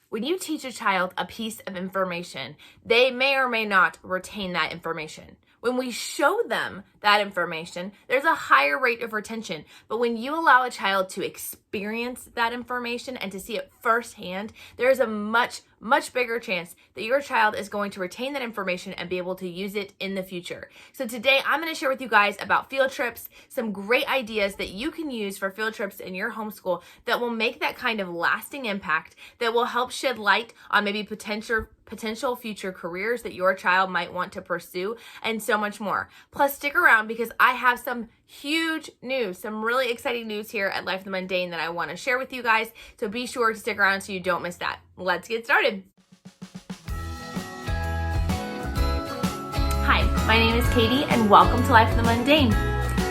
When you teach a child a piece of information, they may or may not retain that information. When we show them that information, there's a higher rate of retention. But when you allow a child to experience that information and to see it firsthand, there is a much bigger chance that your child is going to retain that information and be able to use it in the future. So today I'm going to share with you guys about field trips, some great ideas that you can use for field trips in your homeschool that will make that kind of lasting impact, that will help shed light on maybe potential future careers that your child might want to pursue, and so much more. Plus, stick around because I have some huge news, some really exciting news here at Life in the Mundane that I want to share with you guys. So be sure to stick around so you don't miss that. Let's get started. Hi, my name is Katie and welcome to Life in the Mundane.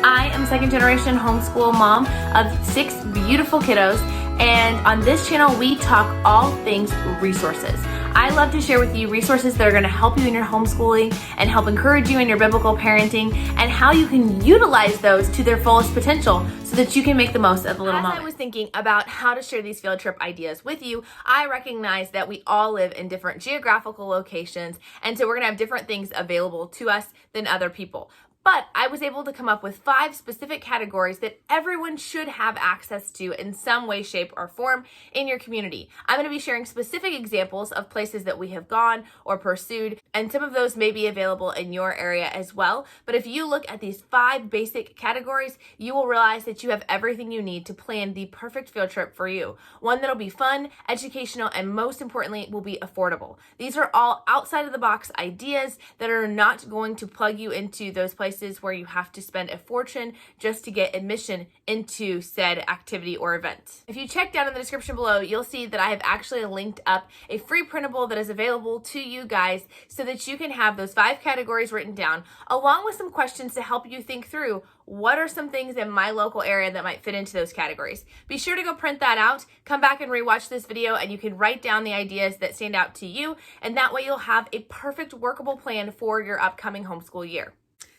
I am a second generation homeschool mom of 6 beautiful kiddos, and on this channel we talk all things resources. I love to share with you resources that are going to help you in your homeschooling and help encourage you in your biblical parenting, and how you can utilize those to their fullest potential so that you can make the most of the little moment. As I was thinking about how to share these field trip ideas with you, I recognize that we all live in different geographical locations, and so we're going to have different things available to us than other people. But I was able to come up with 5 specific categories that everyone should have access to in some way, shape, or form in your community. I'm going to be sharing specific examples of places that we have gone or pursued, and some of those may be available in your area as well. But if you look at these 5 basic categories, you will realize that you have everything you need to plan the perfect field trip for you. One that'll be fun, educational, and most importantly, will be affordable. These are all outside of the box ideas that are not going to plug you into those places where you have to spend a fortune just to get admission into said activity or event. If you check down in the description below, you'll see that I have actually linked up a free printable that is available to you guys so that you can have those 5 categories written down, along with some questions to help you think through what are some things in my local area that might fit into those categories. Be sure to go print that out, come back and rewatch this video, and you can write down the ideas that stand out to you, and that way you'll have a perfect workable plan for your upcoming homeschool year.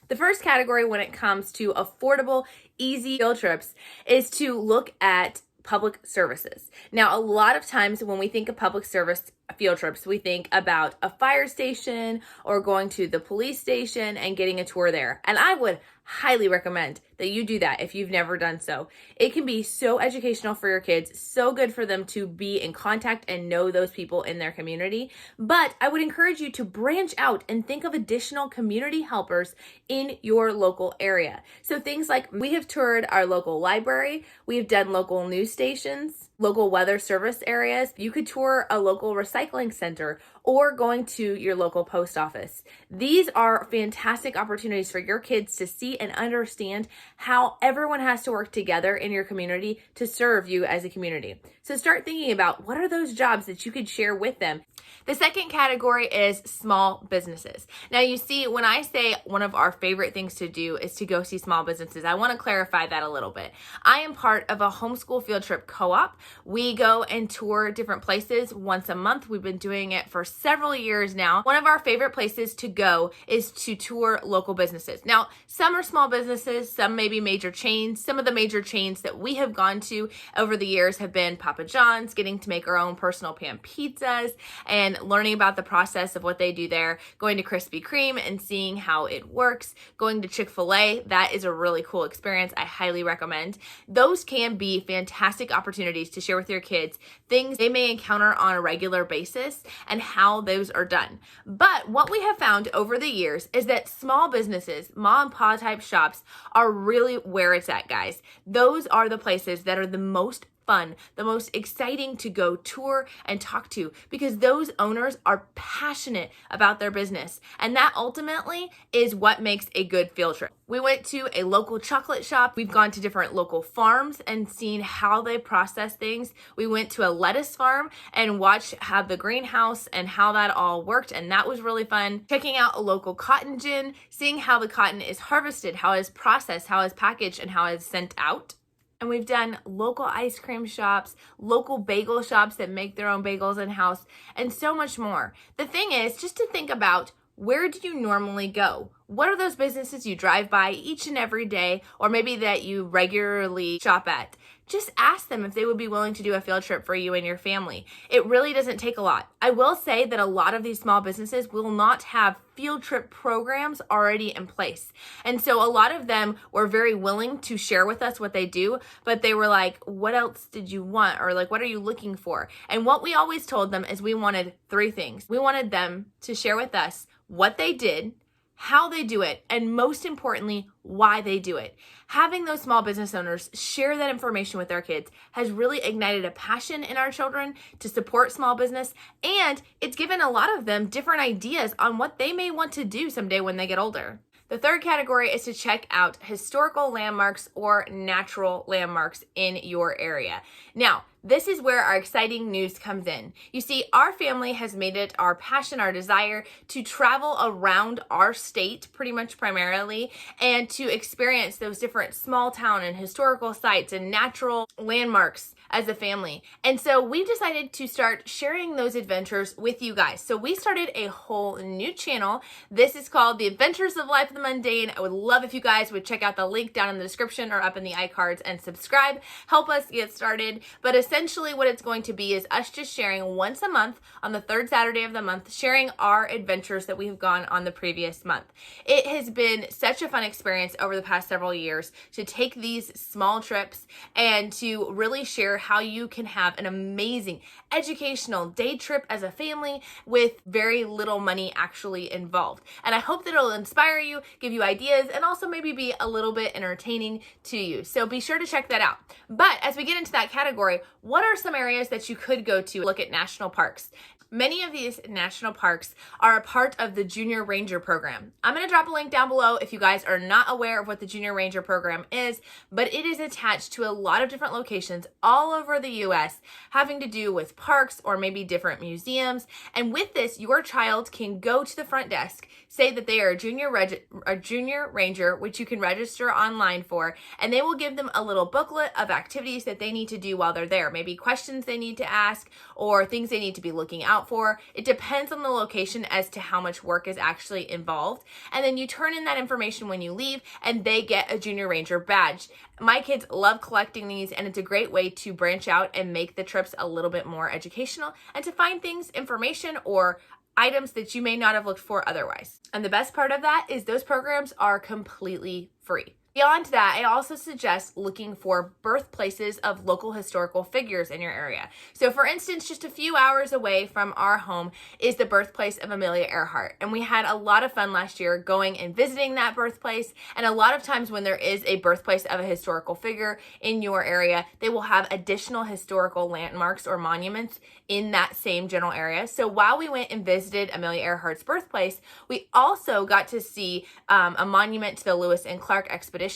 The first category when it comes to affordable, easy field trips is to look at public services. Now, a lot of times when we think of public service field trips, we think about a fire station or going to the police station and getting a tour there. And I would highly recommend that you do that if you've never done so. It can be so educational for your kids, so good for them to be in contact and know those people in their community. But I would encourage you to branch out and think of additional community helpers in your local area. So things like, we have toured our local library, we've done local news stations, local weather service areas. You could tour a local recycling center or going to your local post office. These are fantastic opportunities for your kids to see and understand how everyone has to work together in your community to serve you as a community. So start thinking about what are those jobs that you could share with them. The second category is small businesses. Now, you see, when I say one of our favorite things to do is to go see small businesses, I want to clarify that a little bit. I am part of a homeschool field trip co-op. We go and tour different places once a month. We've been doing it for several years now. One of our favorite places to go is to tour local businesses. Now, some are small businesses, some may be major chains. Some of the major chains that we have gone to over the years have been Papa John's, getting to make our own personal pan pizzas, and learning about the process of what they do there, going to Krispy Kreme and seeing how it works, going to Chick-fil-A. That is a really cool experience. I highly recommend. Those can be fantastic opportunities to share with your kids things they may encounter on a regular basis and how those are done. But what we have found over the years is that small businesses, mom and pop type shops, are really where it's at, guys. Those are the places that are the most fun, the most exciting to go tour and talk to, because those owners are passionate about their business. And that ultimately is what makes a good field trip. We went to a local chocolate shop. We've gone to different local farms and seen how they process things. We went to a lettuce farm and watched how the greenhouse and how that all worked. And that was really fun. Checking out a local cotton gin, seeing how the cotton is harvested, how it is processed, how it is packaged, and how it is sent out. And we've done local ice cream shops, local bagel shops that make their own bagels in-house, and so much more. The thing is just to think about, where do you normally go? What are those businesses you drive by each and every day, or maybe that you regularly shop at? just ask them if they would be willing to do a field trip for you and your family. It really doesn't take a lot. I will say that a lot of these small businesses will not have field trip programs already in place. And so a lot of them were very willing to share with us what they do, but they were like, what else did you want? Or like, what are you looking for? And what we always told them is we wanted 3 things. We wanted them to share with us what they did, how they do it, and most importantly, why they do it. Having those small business owners share that information with their kids has really ignited a passion in our children to support small business, and it's given a lot of them different ideas on what they may want to do someday when they get older. The third category is to check out historical landmarks or natural landmarks in your area. Now, this is where our exciting news comes in. You see, our family has made it our passion, our desire to travel around our state, pretty much primarily, and to experience those different small town and historical sites and natural landmarks as a family. And so we've decided to start sharing those adventures with you guys. So we started a whole new channel. This is called The Adventures of Life of the Mundane. I would love if you guys would check out the link down in the description or up in the iCards and subscribe. Help us get started. But essentially what it's going to be is us just sharing once a month on the 3rd Saturday of the month, sharing our adventures that we've gone on the previous month. It has been such a fun experience over the past several years to take these small trips and to really share how you can have an amazing educational day trip as a family with very little money actually involved. And I hope that it'll inspire you, give you ideas, and also maybe be a little bit entertaining to you. So be sure to check that out. But as we get into that category, what are some areas that you could go to look at national parks? Many of these national parks are a part of the Junior Ranger program. I'm going to drop a link down below if you guys are not aware of what the Junior Ranger program is, but it is attached to a lot of different locations all over the US having to do with parks or maybe different museums. And with this, your child can go to the front desk, say that they are a Junior Ranger, which you can register online for, and they will give them a little booklet of activities that they need to do while they're there. Maybe questions they need to ask or things they need to be looking out for. It depends on the location as to how much work is actually involved. And then you turn in that information when you leave and they get a Junior Ranger badge. My kids love collecting these, and it's a great way to branch out and make the trips a little bit more educational and to find things, information, or items that you may not have looked for otherwise. And the best part of that is those programs are completely free. Beyond that, I also suggest looking for birthplaces of local historical figures in your area. So for instance, just a few hours away from our home is the birthplace of Amelia Earhart. And we had a lot of fun last year going and visiting that birthplace. And a lot of times when there is a birthplace of a historical figure in your area, they will have additional historical landmarks or monuments in that same general area. So while we went and visited Amelia Earhart's birthplace, we also got to see a monument to the Lewis and Clark expedition.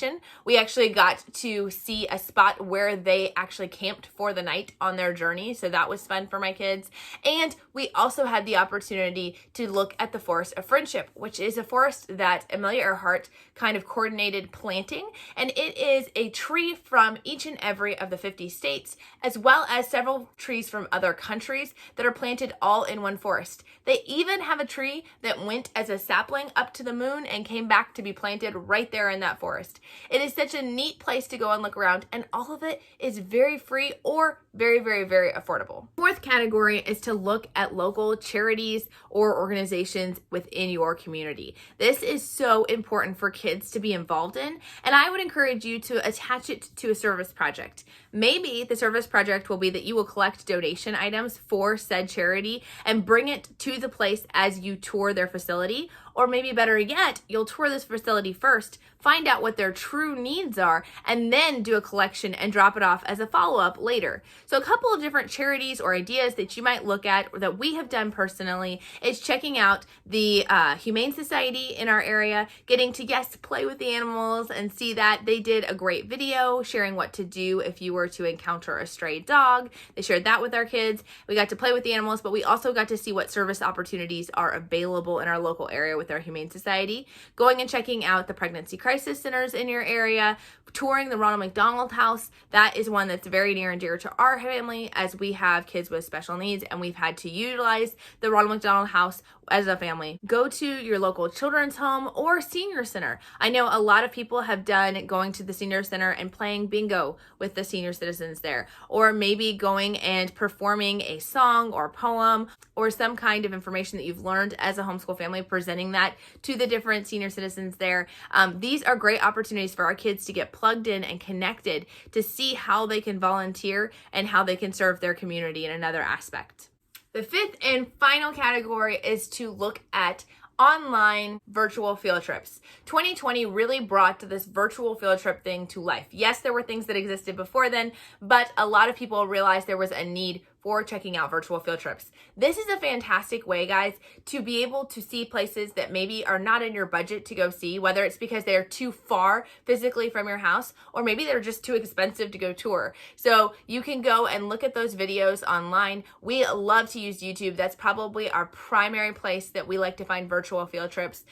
We actually got to see a spot where they actually camped for the night on their journey. So that was fun for my kids. And we also had the opportunity to look at the Forest of Friendship, which is a forest that Amelia Earhart kind of coordinated planting. And it is a tree from each and every of the 50 states, as well as several trees from other countries that are planted all in one forest. They even have a tree that went as a sapling up to the moon and came back to be planted right there in that forest. It is such a neat place to go and look around, and all of it is very free or very, very, very affordable. Fourth category is to look at local charities or organizations within your community. This is so important for kids to be involved in, and I would encourage you to attach it to a service project. Maybe the service project will be that you will collect donation items for said charity and bring it to the place as you tour their facility. Or maybe better yet, you'll tour this facility first, find out what their true needs are, and then do a collection and drop it off as a follow-up later. So a couple of different charities or ideas that you might look at or that we have done personally is checking out the Humane Society in our area, getting to, yes, play with the animals and see that. They did a great video sharing what to do if you were to encounter a stray dog. They shared that with our kids. We got to play with the animals, but we also got to see what service opportunities are available in our local area with our Humane Society, going and checking out the pregnancy crisis centers in your area, touring the Ronald McDonald House. That is one that's very near and dear to our family, as we have kids with special needs and we've had to utilize the Ronald McDonald House as a family. Go to your local children's home or senior center. I know a lot of people have done going to the senior center and playing bingo with the senior citizens there, or maybe going and performing a song or poem or some kind of information that you've learned as a homeschool family, presenting that to the different senior citizens there. These are great opportunities for our kids to get plugged in and connected, to see how they can volunteer and how they can serve their community in another aspect. The fifth and final category is to look at online virtual field trips. 2020 really brought this virtual field trip thing to life. Yes, there were things that existed before then, but a lot of people realized there was a need for checking out virtual field trips. This is a fantastic way, guys, to be able to see places that maybe are not in your budget to go see, whether it's because they're too far physically from your house, or maybe they're just too expensive to go tour. So you can go and look at those videos online. We love to use YouTube. That's probably our primary place that we like to find virtual field trips.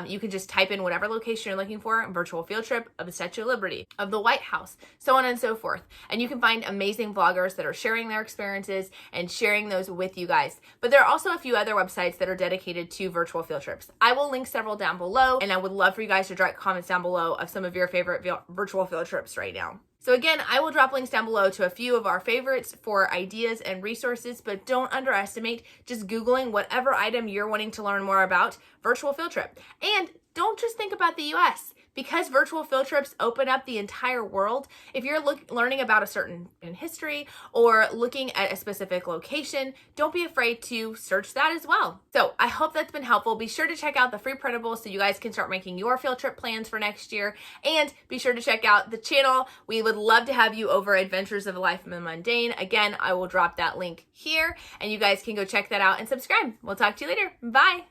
You can just type in whatever location you're looking for, virtual field trip of the Statue of Liberty, of the White House, so on and so forth. And you can find amazing vloggers that are sharing their experiences and sharing those with you guys. But there are also a few other websites that are dedicated to virtual field trips. I will link several down below, and I would love for you guys to drop comments down below of some of your favorite virtual field trips right now. So again, I will drop links down below to a few of our favorites for ideas and resources, but don't underestimate just Googling whatever item you're wanting to learn more about, virtual field trip. And don't just think about the US. Because virtual field trips open up the entire world, if you're learning about a certain history or looking at a specific location, don't be afraid to search that as well. So I hope that's been helpful. Be sure to check out the free printables so you guys can start making your field trip plans for next year. And be sure to check out the channel. We would love to have you over Adventures of a Life in the Mundane. Again, I will drop that link here and you guys can go check that out and subscribe. We'll talk to you later. Bye.